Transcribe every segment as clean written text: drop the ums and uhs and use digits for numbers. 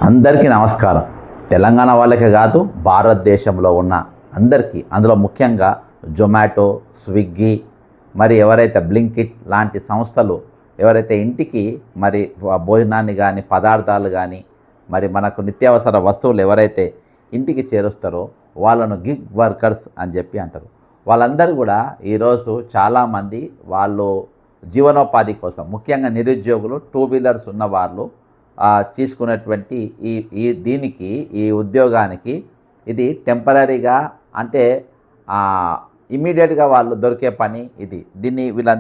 అందరికీ నమస్కారం. తెలంగాణ వాళ్ళకే కాదు, భారతదేశంలో ఉన్న అందరికీ, అందులో ముఖ్యంగా జొమాటో, స్విగ్గీ, మరి ఎవరైతే బ్లింకిట్ లాంటి సంస్థలు ఎవరైతే ఇంటికి మరి భోజనాన్ని కానీ, పదార్థాలు కానీ, మరి మనకు నిత్యావసర వస్తువులు ఎవరైతే ఇంటికి చేరుస్తారో వాళ్ళను గిగ్ వర్కర్స్ అని చెప్పి అంటారు. వాళ్ళందరూ కూడా ఈరోజు చాలామంది వాళ్ళు జీవనోపాధి కోసం, ముఖ్యంగా నిరుద్యోగులు, టూ వీలర్స్ ఉన్నవాళ్ళు తీసుకున్నటువంటి ఈ ఈ దీనికి ఈ ఉద్యోగానికి ఇది టెంపరరీగా, అంటే ఇమీడియట్గా వాళ్ళు దొరికే పని ఇది.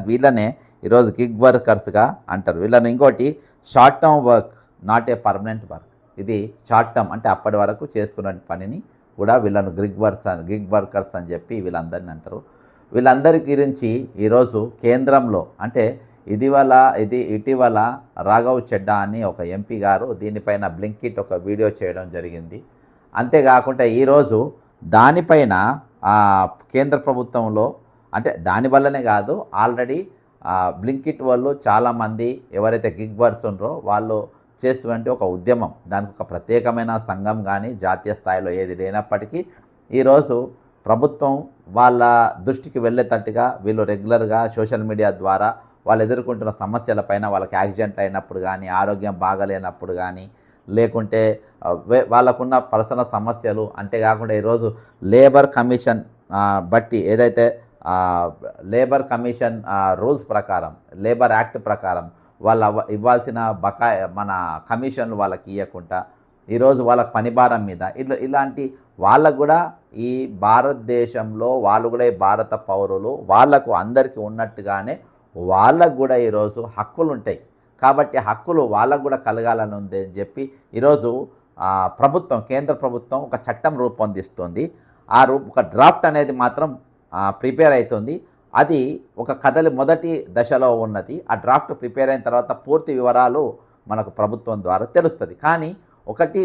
వీళ్ళనే ఈరోజు గిగ్ వర్కర్స్గా అంటారు. వీళ్ళని ఇంకోటి short term work, not a permanent work. ఇది షార్ట్ టర్మ్ అంటే అప్పటి వరకు చేసుకున్న పనిని కూడా వీళ్ళను గిగ్ వర్కర్స్ అని చెప్పి వీళ్ళందరినీ అంటారు. వీళ్ళందరి గురించి ఈరోజు కేంద్రంలో, అంటే ఇటీవల రాఘవ్ చెడ్డా అని ఒక ఎంపీ గారు దీనిపైన బ్లింకిట్ ఒక వీడియో చేయడం జరిగింది. అంతేకాకుండా ఈరోజు దానిపైన కేంద్ర ప్రభుత్వంలో, అంటే దానివల్లనే కాదు, ఆల్రెడీ బ్లింకిట్ వాళ్ళు చాలామంది ఎవరైతే గిగ్ వర్కర్స్ ఉన్నారో వాళ్ళు చేస్తున్నటువంటి ఒక ఉద్యమం, దానికి ఒక ప్రత్యేకమైన సంఘం కానీ జాతీయ స్థాయిలో ఏది లేనప్పటికీ ఈరోజు ప్రభుత్వం వాళ్ళ దృష్టికి వెళ్ళేటట్టుగా వీళ్ళు రెగ్యులర్గా సోషల్ మీడియా ద్వారా వాళ్ళు ఎదుర్కొంటున్న సమస్యలపైన, వాళ్ళకి యాక్సిడెంట్ అయినప్పుడు కానీ, ఆరోగ్యం బాగలేనప్పుడు కానీ, లేకుంటే వాళ్ళకున్న పర్సనల్ సమస్యలు, అంతేకాకుండా ఈరోజు లేబర్ కమిషన్ బట్టి ఏదైతే లేబర్ కమిషన్ రూల్స్ ప్రకారం, లేబర్ యాక్ట్ ప్రకారం వాళ్ళ ఇవ్వాల్సిన మన కమిషన్లు వాళ్ళకి ఇవ్వకుండా ఈరోజు వాళ్ళకి పనిభారం మీద ఇలాంటి వాళ్ళకు కూడా ఈ భారతదేశంలో వాళ్ళు కూడా ఈ భారత పౌరులు, వాళ్ళకు అందరికీ ఉన్నట్టుగానే వాళ్ళకు కూడా ఈరోజు హక్కులు ఉంటాయి. కాబట్టి హక్కులు వాళ్ళకు కూడా కలగాలని ఉంది అని చెప్పి ఈరోజు కేంద్ర ప్రభుత్వం ఒక చట్టం రూపొందిస్తుంది. ఒక డ్రాఫ్ట్ అనేది మాత్రం ప్రిపేర్ అవుతుంది. అది ఒక మొదటి దశలో ఉన్నది. ఆ డ్రాఫ్ట్ ప్రిపేర్ అయిన తర్వాత పూర్తి వివరాలు మనకు ప్రభుత్వం ద్వారా తెలుస్తుంది. కానీ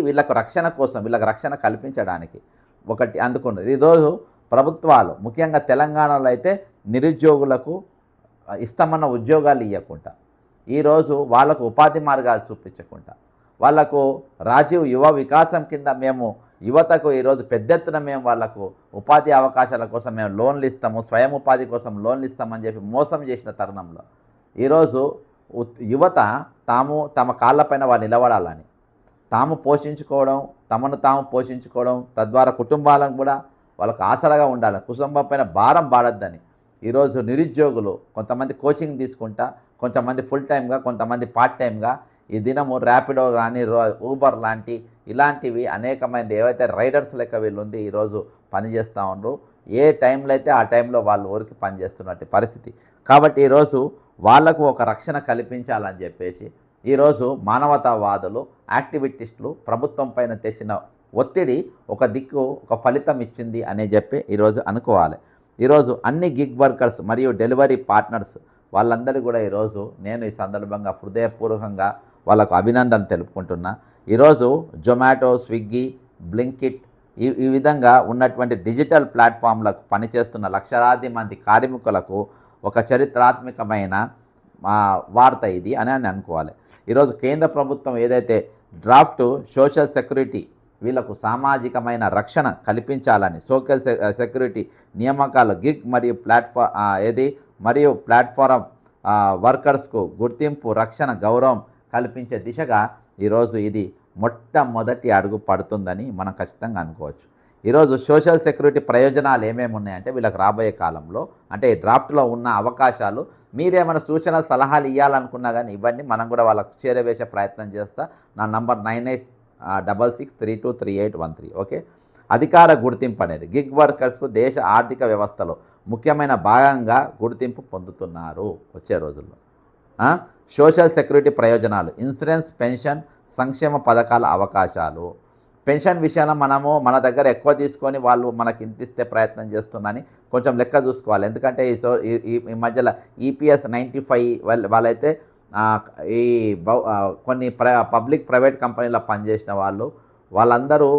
వీళ్ళకు రక్షణ కోసం, వీళ్ళకి రక్షణ కల్పించడానికి అందుకున్నది. ఈరోజు ప్రభుత్వాలు, ముఖ్యంగా తెలంగాణలో అయితే నిరుద్యోగులకు ఇస్తామన్న ఉద్యోగాలు ఇవ్వకుండా, ఈరోజు వాళ్ళకు ఉపాధి మార్గాలు చూపించకుండా, వాళ్లకు రాజీవ్ యువ వికాసం కింద మేము యువతకు ఈరోజు పెద్ద ఎత్తున మేము వాళ్లకు ఉపాధి అవకాశాల కోసం మేము లోన్లు ఇస్తాము, స్వయం ఉపాధి కోసం లోన్లు ఇస్తామని చెప్పి మోసం చేసిన తరుణంలో ఈరోజు యువత తమ కాళ్ళపైన వాళ్ళు నిలబడాలని, తమను తాము పోషించుకోవడం, తద్వారా కుటుంబాలను కూడా వాళ్ళకు ఆసరాగా ఉండాలి, కుటుంబం పైన భారం పడొద్దని ఈరోజు నిరుద్యోగులు కొంతమంది కోచింగ్ తీసుకుంటా, కొంతమంది ఫుల్ టైమ్గా, కొంతమంది పార్ట్ టైమ్గా ఈ దినము ర్యాపిడో కానీ, ఊబర్ లాంటి ఇలాంటివి అనేకమైనది ఏవైతే రైడర్స్ లెక్క వీళ్ళుంది ఈరోజు పనిచేస్తూ ఉండరు. ఏ టైంలో అయితే ఆ టైంలో వాళ్ళు ఊరికి పనిచేస్తున్నట్టు పరిస్థితి. కాబట్టి ఈరోజు వాళ్లకు ఒక రక్షణ కల్పించాలని చెప్పేసి ఈరోజు మానవతావాదులు, యాక్టివిస్టులు ప్రభుత్వం పైన తెచ్చిన ఒత్తిడి ఒక ఫలితం ఇచ్చింది అనే చెప్పి ఈరోజు అనుకోవాలి. ఈరోజు అన్ని గిగ్ వర్కర్స్ మరియు డెలివరీ పార్ట్నర్స్ వాళ్ళందరూ కూడా ఈరోజు నేను ఈ సందర్భంగా హృదయపూర్వకంగా వాళ్ళకు అభినందన తెలుపుకుంటున్నా. ఈరోజు జొమాటో, స్విగ్గీ, బ్లింకిట్ ఈ విధంగా ఉన్నటువంటి డిజిటల్ ప్లాట్ఫామ్లకు పనిచేస్తున్న లక్షలాది మంది కార్మికులకు ఒక చరిత్రాత్మకమైన వార్త ఇది అని అనుకోవాలి. ఈరోజు కేంద్ర ప్రభుత్వం ఏదైతే డ్రాఫ్ట్ సోషల్ సెక్యూరిటీ, వీళ్లకు సామాజికమైన రక్షణ కల్పించాలని సోషల్ సెక్యూరిటీ నియామకాలు గిగ్ మరియు ప్లాట్ఫారం వర్కర్స్కు గుర్తింపు, రక్షణ, గౌరవం కల్పించే దిశగా ఈరోజు ఇది మొట్టమొదటి అడుగు పడుతుందని మనం ఖచ్చితంగా అనుకోవచ్చు. ఈరోజు సోషల్ సెక్యూరిటీ ప్రయోజనాలు ఏమేమి ఉన్నాయంటే వీళ్ళకి రాబోయే కాలంలో, అంటే ఈ డ్రాఫ్ట్లో ఉన్న అవకాశాలు, మీరేమైనా సూచన సలహాలు ఇవ్వాలనుకున్నా కానీ ఇవన్నీ మనం కూడా వాళ్ళకు చేరవేసే ప్రయత్నం చేస్తా. నా నంబర్ 9866323813. ఓకే. అధికార గుర్తింపు అనేది గిగ్ వర్కర్స్కు దేశ ఆర్థిక వ్యవస్థలో ముఖ్యమైన భాగంగా గుర్తింపు పొందుతున్నారు వచ్చే రోజుల్లో. సోషల్ సెక్యూరిటీ ప్రయోజనాలు, ఇన్సూరెన్స్, పెన్షన్, సంక్షేమ పథకాల అవకాశాలు. పెన్షన్ విషయంలో మన దగ్గర ఎక్కువ తీసుకొని వాళ్ళు మనకి ఇంటిస్తే ప్రయత్నం చేస్తుందని కొంచెం లెక్క చూసుకోవాలి. ఎందుకంటే ఈ మధ్యలో ఈపీఎస్ 95 వాళ్ళైతే కొన్ని పబ్లిక్ ప్రైవేట్ కంపెనీలో పనిచేసిన వాళ్ళందరూ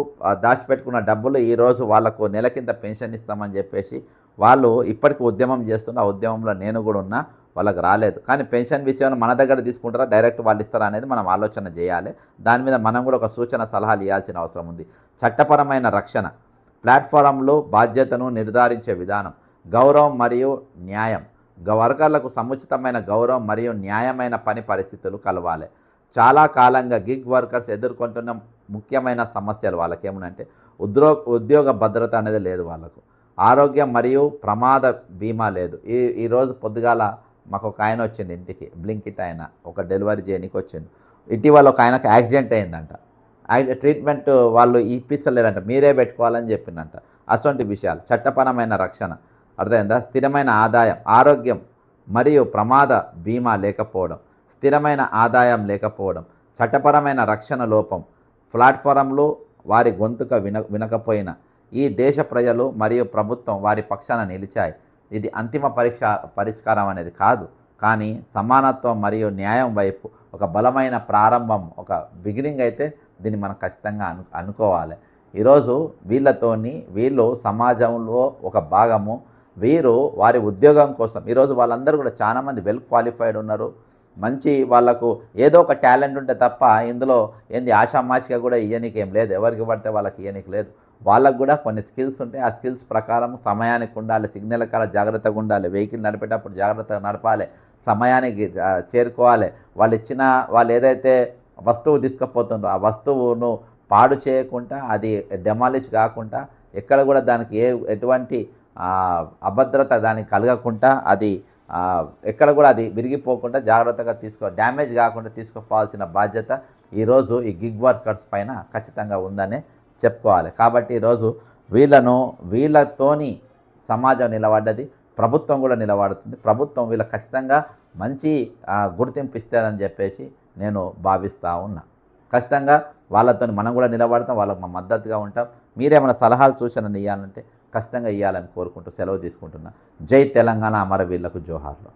దాచిపెట్టుకున్న డబ్బులు ఈరోజు వాళ్ళకు నెల కింద పెన్షన్ ఇస్తామని చెప్పేసి వాళ్ళు ఇప్పటికీ ఉద్యమం చేస్తున్న, ఆ ఉద్యమంలో నేను కూడా ఉన్నా. వాళ్ళకి రాలేదు. కానీ పెన్షన్ విషయంలో మన దగ్గర తీసుకుంటారా, డైరెక్ట్ వాళ్ళు ఇస్తారా అనేది మనం ఆలోచన చేయాలి. దాని మీద మనం కూడా ఒక సూచన సలహాలు ఇవ్వాల్సిన అవసరం ఉంది. చట్టపరమైన రక్షణ, ప్లాట్ఫారంలో బాధ్యతను నిర్ధారించే విధానం, గౌరవం మరియు న్యాయం, వర్కర్లకు సముచితమైన గౌరవం మరియు న్యాయమైన పని పరిస్థితులు కలవాలి. చాలా కాలంగా గిగ్ వర్కర్స్ ఎదుర్కొంటున్న ముఖ్యమైన సమస్యలు వాళ్ళకేమనంటే ఉద్యోగ భద్రత అనేది లేదు వాళ్ళకు, ఆరోగ్యం మరియు ప్రమాద బీమా లేదు. ఈరోజు పొద్దుగాల మాకు ఒక ఆయన వచ్చింది ఇంటికి, బ్లింకిట్ ఆయన, ఒక డెలివరీ చేయడానికి వచ్చింది. ఇటీవల ఒక ఆయనకు యాక్సిడెంట్ అయిందంట. ట్రీట్మెంట్ వాళ్ళు ఇప్పిస్తలేరంట, మీరే పెట్టుకోవాలని చెప్పిందంట. అటువంటి విషయాలు, చట్టపరమైన రక్షణ, అర్థమైందా, స్థిరమైన ఆదాయం, ఆరోగ్యం మరియు ప్రమాద బీమా లేకపోవడం, స్థిరమైన ఆదాయం లేకపోవడం, చట్టపరమైన రక్షణ లోపం, ప్లాట్ఫారంలో వారి గొంతుక వినకపోయినా ఈ దేశ ప్రజలు మరియు ప్రభుత్వం వారి పక్షాన నిలిచాయి. ఇది అంతిమ పరిష్కారం అనేది కాదు, కానీ సమానత్వం మరియు న్యాయం వైపు ఒక బలమైన ప్రారంభం, ఒక బిగినింగ్ అయితే దీన్ని మనం ఖచ్చితంగా అనుకోవాలి. ఈరోజు వీళ్ళు సమాజంలో ఒక భాగము, వీరు వారి ఉద్యోగం కోసం, ఈరోజు వాళ్ళందరూ కూడా చాలామంది వెల్ క్వాలిఫైడ్ ఉన్నారు, మంచి వాళ్ళకు ఏదో ఒక టాలెంట్ ఉంటే తప్ప ఇందులో ఏంది ఆషామాషిగా కూడా ఇయ్యనికి ఏం లేదు, ఎవరికి పడితే వాళ్ళకి ఇయ్యనికి లేదు. వాళ్ళకు కూడా కొన్ని స్కిల్స్ ఉంటాయి, ఆ స్కిల్స్ ప్రకారం సమయానికి ఉండాలి, సిగ్నల్ కాడ జాగ్రత్తగా ఉండాలి, వెహికల్ నడిపేటప్పుడు జాగ్రత్తగా నడపాలి, సమయానికి చేరుకోవాలి. వాళ్ళు ఏదైతే వస్తువు తీసుకుపోతుందో ఆ వస్తువును పాడు చేయకుండా, అది డెమాలిష్ కాకుండా, ఎక్కడ కూడా దానికి ఎటువంటి అభద్రత దానికి కలగకుండా, అది ఎక్కడ కూడా అది విరిగిపోకుండా జాగ్రత్తగా డ్యామేజ్ కాకుండా తీసుకుపోవాల్సిన బాధ్యత ఈరోజు ఈ గిగ్ వర్కర్స్ పైన ఖచ్చితంగా ఉందని చెప్పుకోవాలి. కాబట్టి ఈరోజు వీళ్ళతోని సమాజం నిలబడ్డది, ప్రభుత్వం కూడా నిలబడుతుంది. ప్రభుత్వం వీళ్ళకి ఖచ్చితంగా మంచి గుర్తింపు ఇస్తారని చెప్పేసి నేను భావిస్తూ ఉన్నా. ఖచ్చితంగా వాళ్ళతో మనం కూడా నిలబడతాం, వాళ్ళకు మద్దతుగా ఉంటాం. మీరేమైనా సలహాలు సూచనలు ఇవ్వాలంటే ఖచ్చితంగా ఇవ్వాలని కోరుకుంటూ సెలవు తీసుకుంటున్నా. జై తెలంగాణ, అమరవీరులకు జోహార్లు.